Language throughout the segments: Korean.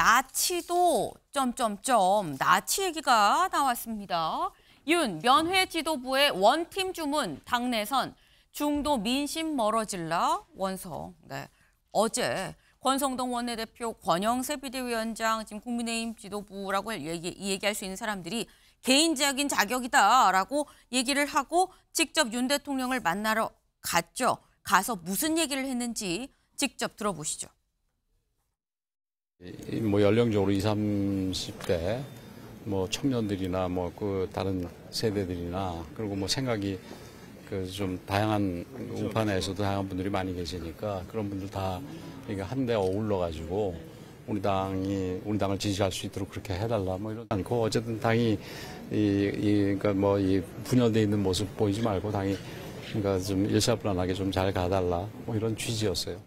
나치도 나치 얘기가 나왔습니다. 윤 면회 지도부의 원팀 주문 당내선 중도 민심 멀어질라 원성. 네. 어제 권성동 원내대표, 권영세 비대위원장, 지금 국민의힘 지도부라고 얘기할 수 있는 사람들이 개인적인 자격이다라고 얘기를 하고 직접 윤 대통령을 만나러 갔죠. 가서 무슨 얘기를 했는지 직접 들어보시죠. 뭐 연령적으로 20, 30대 뭐 청년들이나 뭐 그 다른 세대들이나 그리고 뭐 생각이 그 좀 다양한 우판에서도 다양한 분들이 많이 계시니까 그런 분들 다 그러니까 한데 어울러 가지고 우리 당을 지지할 수 있도록 그렇게 해달라 뭐 이런 않고 어쨌든 당이 그러니까 뭐 이 분열돼 있는 모습 보이지 말고 당이 그러니까 좀 일사불란하게 좀 잘 가달라 뭐 이런 취지였어요.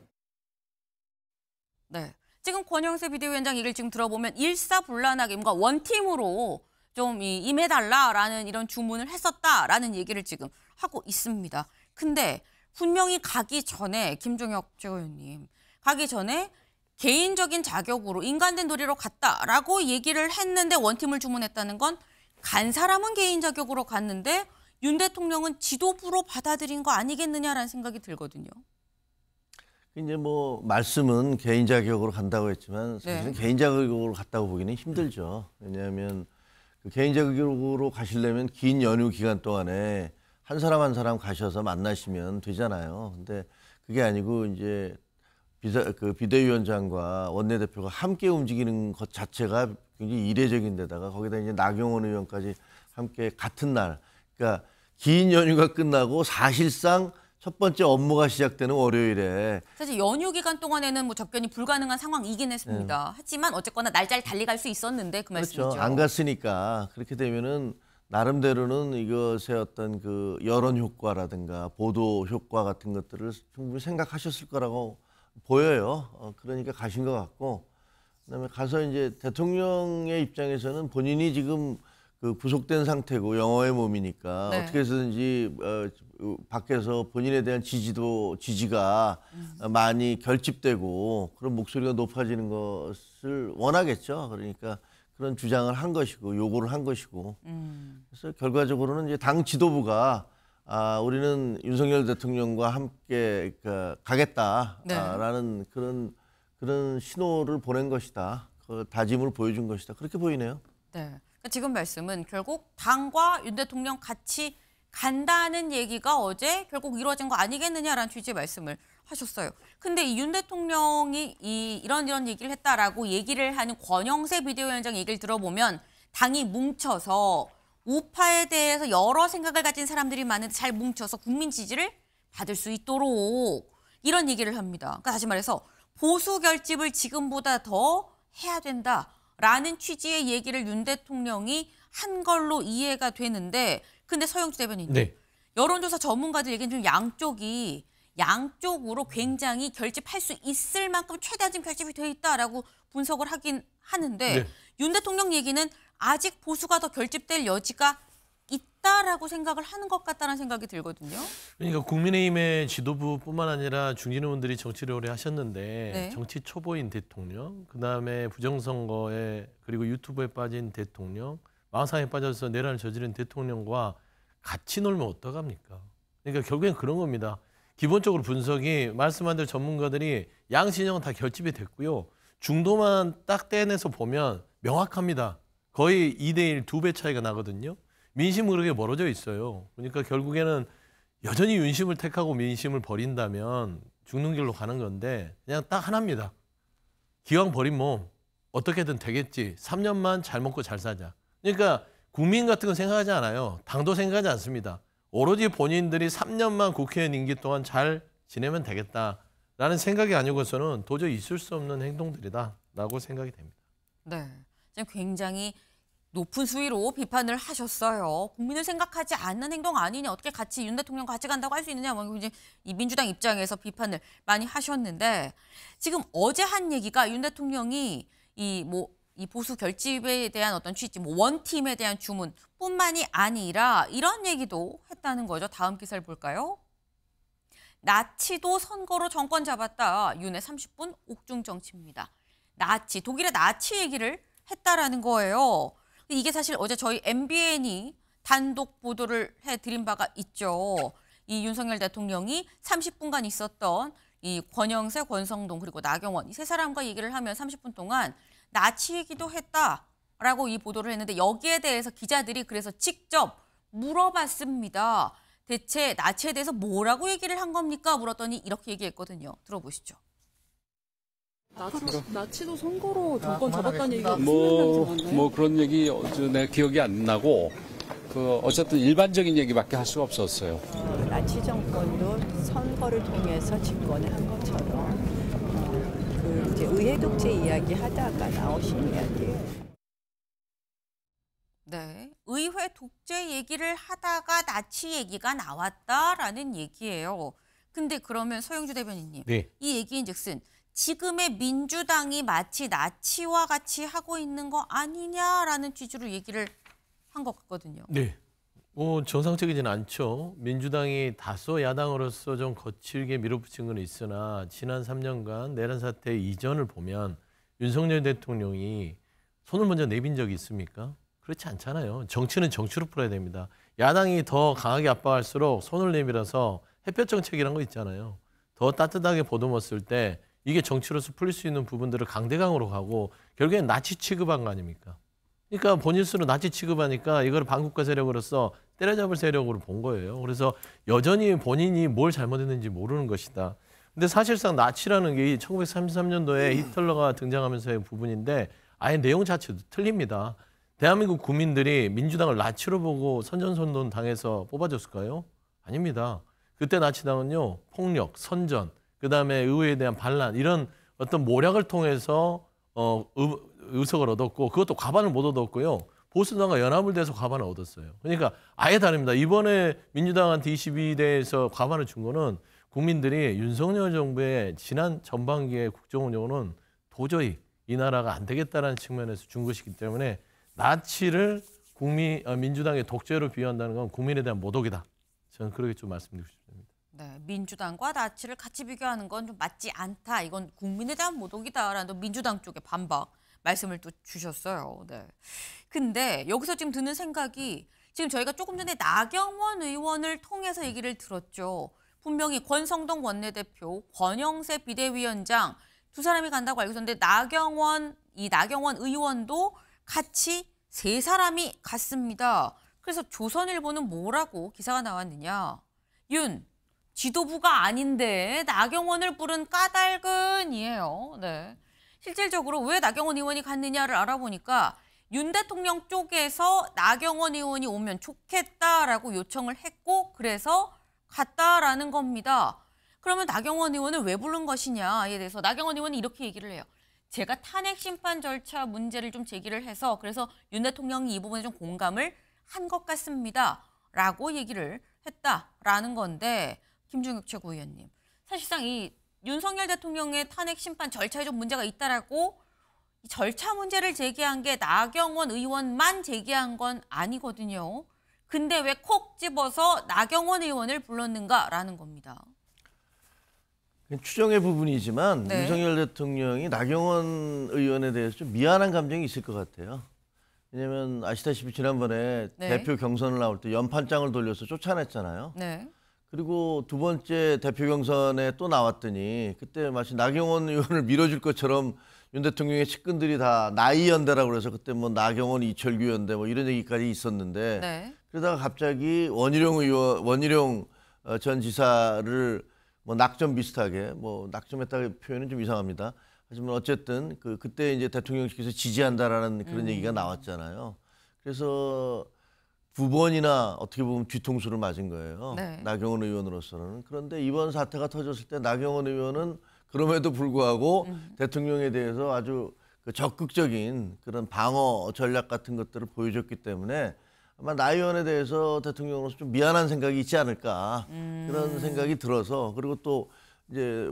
네. 지금 권영세 비대위원장 얘기를 지금 들어보면 일사불란하게 뭔가 원팀으로 좀 임해달라라는 이런 주문을 했었다라는 얘기를 지금 하고 있습니다. 근데 분명히 가기 전에 김종혁 최고위원님 가기 전에 개인적인 자격으로 인간된 도리로 갔다라고 얘기를 했는데 원팀을 주문했다는 건 간 사람은 개인 자격으로 갔는데 윤 대통령은 지도부로 받아들인 거 아니겠느냐라는 생각이 들거든요. 이제 뭐 말씀은 개인 자격으로 간다고 했지만 사실은 네. 개인 자격으로 갔다고 보기는 힘들죠. 왜냐하면 그 개인 자격으로 가시려면 긴 연휴 기간 동안에 한 사람 한 사람 가셔서 만나시면 되잖아요. 근데 그게 아니고 이제 비대위원장과 원내대표가 함께 움직이는 것 자체가 굉장히 이례적인 데다가 거기다 이제 나경원 의원까지 함께 같은 날, 그러니까 긴 연휴가 끝나고 사실상 첫 번째 업무가 시작되는 월요일에 사실 연휴 기간 동안에는 뭐 접견이 불가능한 상황이긴 했습니다. 하지만 어쨌거나 날짜를 달리 갈 수 있었는데 그 말씀이죠. 그렇죠. 안 갔으니까 그렇게 되면은 나름대로는 이것의 어떤 그 여론 효과라든가 보도 효과 같은 것들을 충분히 생각하셨을 거라고 보여요. 그러니까 가신 것 같고, 그다음에 가서 이제 대통령의 입장에서는 본인이 지금 그 구속된 상태고 영어의 몸이니까 네. 어떻게 해서든지 밖에서 본인에 대한 지지가 많이 결집되고 그런 목소리가 높아지는 것을 원하겠죠. 그러니까 그런 주장을 한 것이고 요구를 한 것이고 그래서 결과적으로는 이제 당 지도부가 우리는 윤석열 대통령과 함께 가겠다라는 그런 신호를 보낸 것이다. 그 다짐을 보여준 것이다. 그렇게 보이네요. 네. 지금 말씀은 결국 당과 윤 대통령 같이 간다는 얘기가 어제 결국 이루어진 거 아니겠느냐라는 취지의 말씀을 하셨어요. 근데 이 윤 대통령이 이런 얘기를 했다라고 얘기를 하는 권영세 비대위원장 얘기를 들어보면 당이 뭉쳐서 우파에 대해서 여러 생각을 가진 사람들이 많은데 잘 뭉쳐서 국민 지지를 받을 수 있도록 이런 얘기를 합니다. 그러니까 다시 말해서 보수 결집을 지금보다 더 해야 된다라는 취지의 얘기를 윤 대통령이 한 걸로 이해가 되는데 근데 서영주 대변인님, 네. 여론조사 전문가들 얘기는 좀 양쪽으로 굉장히 결집할 수 있을 만큼 최대한 지금 결집이 되어 있다라고 분석을 하긴 하는데 네. 윤 대통령 얘기는 아직 보수가 더 결집될 여지가 있다라고 생각을 하는 것 같다는 생각이 들거든요. 그러니까 국민의힘의 지도부뿐만 아니라 중진 의원들이 정치를 오래 하셨는데 네. 정치 초보인 대통령, 그다음에 부정선거에 그리고 유튜브에 빠진 대통령, 망상에 빠져서 내란을 저지른 대통령과 같이 놀면 어떡합니까? 그러니까 결국엔 그런 겁니다. 기본적으로 분석이 말씀한 대로 전문가들이 양신형은 다 결집이 됐고요. 중도만 딱 떼내서 보면 명확합니다. 거의 2대1 2배 차이가 나거든요. 민심은 그렇게 멀어져 있어요. 그러니까 결국에는 여전히 윤심을 택하고 민심을 버린다면 죽는 길로 가는 건데 그냥 딱 하나입니다. 기왕 버린 몸 어떻게든 되겠지. 3년만 잘 먹고 잘 사자. 그러니까 국민 같은 건 생각하지 않아요. 당도 생각하지 않습니다. 오로지 본인들이 3년만 국회의원 임기 동안 잘 지내면 되겠다라는 생각이 아니고서는 도저히 있을 수 없는 행동들이다라고 생각이 됩니다. 네, 지금 굉장히 높은 수위로 비판을 하셨어요. 국민을 생각하지 않는 행동 아니냐, 어떻게 같이 윤 대통령 같이 간다고 할 수 있느냐, 뭐 이제 이 민주당 입장에서 비판을 많이 하셨는데 지금 어제 한 얘기가 윤 대통령이 이 보수 결집에 대한 어떤 취지, 원팀에 대한 주문뿐만이 아니라 이런 얘기도 했다는 거죠. 다음 기사를 볼까요? 나치도 선거로 정권 잡았다. 윤의 30분 옥중 정치입니다. 나치, 독일의 나치 얘기를 했다라는 거예요. 이게 사실 어제 저희 MBN이 단독 보도를 해드린 바가 있죠. 이 윤석열 대통령이 30분간 있었던 이 권영세, 권성동 그리고 나경원 이 세 사람과 얘기를 하면 30분 동안 나치 얘기도 했다라고 이 보도를 했는데 여기에 대해서 기자들이 그래서 직접 물어봤습니다. 대체 나치에 대해서 뭐라고 얘기를 한 겁니까? 물었더니 이렇게 얘기했거든요. 들어보시죠. 나치도 선거로 정권 잡았다는 얘기가 뭐 그런 얘기 내가 기억이 안 나고 어쨌든 일반적인 얘기밖에 할 수가 없었어요. 나치 정권도 선거를 통해서 집권을 한 것처럼 그 이제 의회 독재 이야기 하다가 나오신 이야기예요. 네, 의회 독재 얘기를 하다가 나치 얘기가 나왔다라는 얘기예요. 근데 그러면 서영주 대변인님, 네. 이 얘기인즉슨 지금의 민주당이 마치 나치와 같이 하고 있는 거 아니냐라는 취지로 얘기를 한 것 같거든요. 네. 정상적이지는 않죠. 민주당이 다소 야당으로서 좀 거칠게 밀어붙인 건 있으나 지난 3년간 내란 사태 이전을 보면 윤석열 대통령이 손을 먼저 내빈 적이 있습니까? 그렇지 않잖아요. 정치는 정치로 풀어야 됩니다. 야당이 더 강하게 압박할수록 손을 내밀어서 햇볕 정책이라는 거 있잖아요. 더 따뜻하게 보듬었을 때 이게 정치로서 풀릴 수 있는 부분들을 강대강으로 가고 결국엔 나치 취급한 거 아닙니까? 그러니까 본인 스스로 나치 취급하니까 이걸 반국가 세력으로서 때려잡을 세력으로 본 거예요. 그래서 여전히 본인이 뭘 잘못했는지 모르는 것이다. 근데 사실상 나치라는 게 1933년도에 히틀러가 등장하면서의 부분인데 아예 내용 자체도 틀립니다. 대한민국 국민들이 민주당을 나치로 보고 선전선동 당해서 뽑아줬을까요? 아닙니다. 그때 나치당은요, 폭력, 선전, 그다음에 의회에 대한 반란 이런 어떤 모략을 통해서 의석을 얻었고 그것도 과반을 못 얻었고요. 보수당과 연합을 돼서 과반을 얻었어요. 그러니까 아예 다릅니다. 이번에 민주당한테 22대에서 과반을 준 거는 국민들이 윤석열 정부의 지난 전반기의 국정 운영은 도저히 이 나라가 안 되겠다라는 측면에서 준 것이기 때문에 나치를 민주당의 독재로 비유한다는 건 국민에 대한 모독이다. 저는 그렇게 좀 말씀드리고 싶습니다. 네, 민주당과 나치를 같이 비교하는 건 좀 맞지 않다. 이건 국민에 대한 모독이다라는 민주당 쪽의 반박 말씀을 또 주셨어요. 네. 근데 여기서 지금 드는 생각이 지금 저희가 조금 전에 나경원 의원을 통해서 얘기를 들었죠. 분명히 권성동 원내대표, 권영세 비대위원장 두 사람이 간다고 알고 있었는데 나경원 의원도 같이 세 사람이 갔습니다. 그래서 조선일보는 뭐라고 기사가 나왔느냐. 지도부가 아닌데 나경원을 부른 까닭은이에요. 네. 실질적으로 왜 나경원 의원이 갔느냐를 알아보니까 윤 대통령 쪽에서 나경원 의원이 오면 좋겠다라고 요청을 했고 그래서 갔다라는 겁니다. 그러면 나경원 의원을 왜 부른 것이냐에 대해서 나경원 의원이 이렇게 얘기를 해요. 제가 탄핵 심판 절차 문제를 좀 제기를 해서 그래서 윤 대통령이 이 부분에 좀 공감을 한 것 같습니다. 라고 얘기를 했다라는 건데 김종혁 최고위원님. 사실상 이 윤석열 대통령의 탄핵 심판 절차에 좀 문제가 있다라고 이 절차 문제를 제기한 게 나경원 의원만 제기한 건 아니거든요. 근데 왜 콕 집어서 나경원 의원을 불렀는가라는 겁니다. 추정의 부분이지만 네. 윤석열 대통령이 나경원 의원에 대해서 좀 미안한 감정이 있을 것 같아요. 왜냐하면 아시다시피 지난번에 네. 대표 경선을 나올 때 연판장을 돌려서 쫓아냈잖아요. 네. 그리고 두 번째 대표 경선에 또 나왔더니 그때 마치 나경원 의원을 밀어줄 것처럼 윤 대통령의 측근들이 다 나이 연대라고 그래서 그때 뭐 나경원 이철규 연대 뭐 이런 얘기까지 있었는데 네. 그러다가 갑자기 원희룡 전 지사를 뭐 낙점 비슷하게 뭐 낙점했다는 표현은 좀 이상합니다. 하지만 어쨌든 그때 이제 대통령실에서 지지한다라는 그런 얘기가 나왔잖아요. 그래서 두 번이나 어떻게 보면 뒤통수를 맞은 거예요. 네. 나경원 의원으로서는. 그런데 이번 사태가 터졌을 때 나경원 의원은 그럼에도 불구하고 대통령에 대해서 아주 적극적인 그런 방어 전략 같은 것들을 보여줬기 때문에 아마 나 의원에 대해서 대통령으로서 좀 미안한 생각이 있지 않을까 그런 생각이 들어서 그리고 또 이제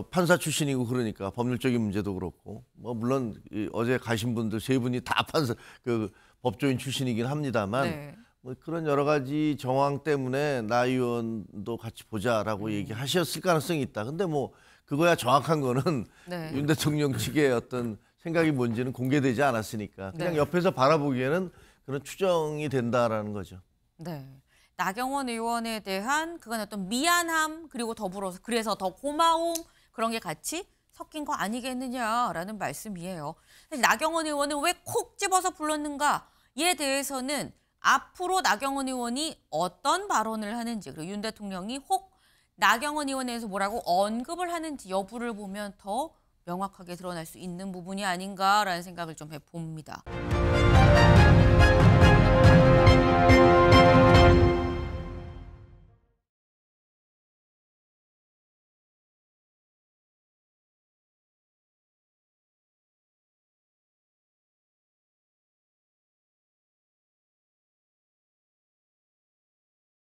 판사 출신이고 그러니까 법률적인 문제도 그렇고 뭐 물론 어제 가신 분들 세 분이 다 법조인 출신이긴 합니다만 네. 뭐 그런 여러 가지 정황 때문에 나 의원도 같이 보자라고 얘기하셨을 가능성이 있다. 근데 뭐 그거야 정확한 거는 네. 윤 대통령 측의 어떤 생각이 뭔지는 공개되지 않았으니까 그냥 네. 옆에서 바라보기에는 그런 추정이 된다라는 거죠. 네. 나경원 의원에 대한 그건 어떤 미안함 그리고 더불어서 그래서 더 고마움 그런 게 같이 섞인 거 아니겠느냐라는 말씀이에요. 나경원 의원은 왜 콕 집어서 불렀는가에 대해서는 앞으로 나경원 의원이 어떤 발언을 하는지 그리고 윤 대통령이 혹 나경원 의원에 대해서 뭐라고 언급을 하는지 여부를 보면 더 명확하게 드러날 수 있는 부분이 아닌가라는 생각을 좀 해봅니다.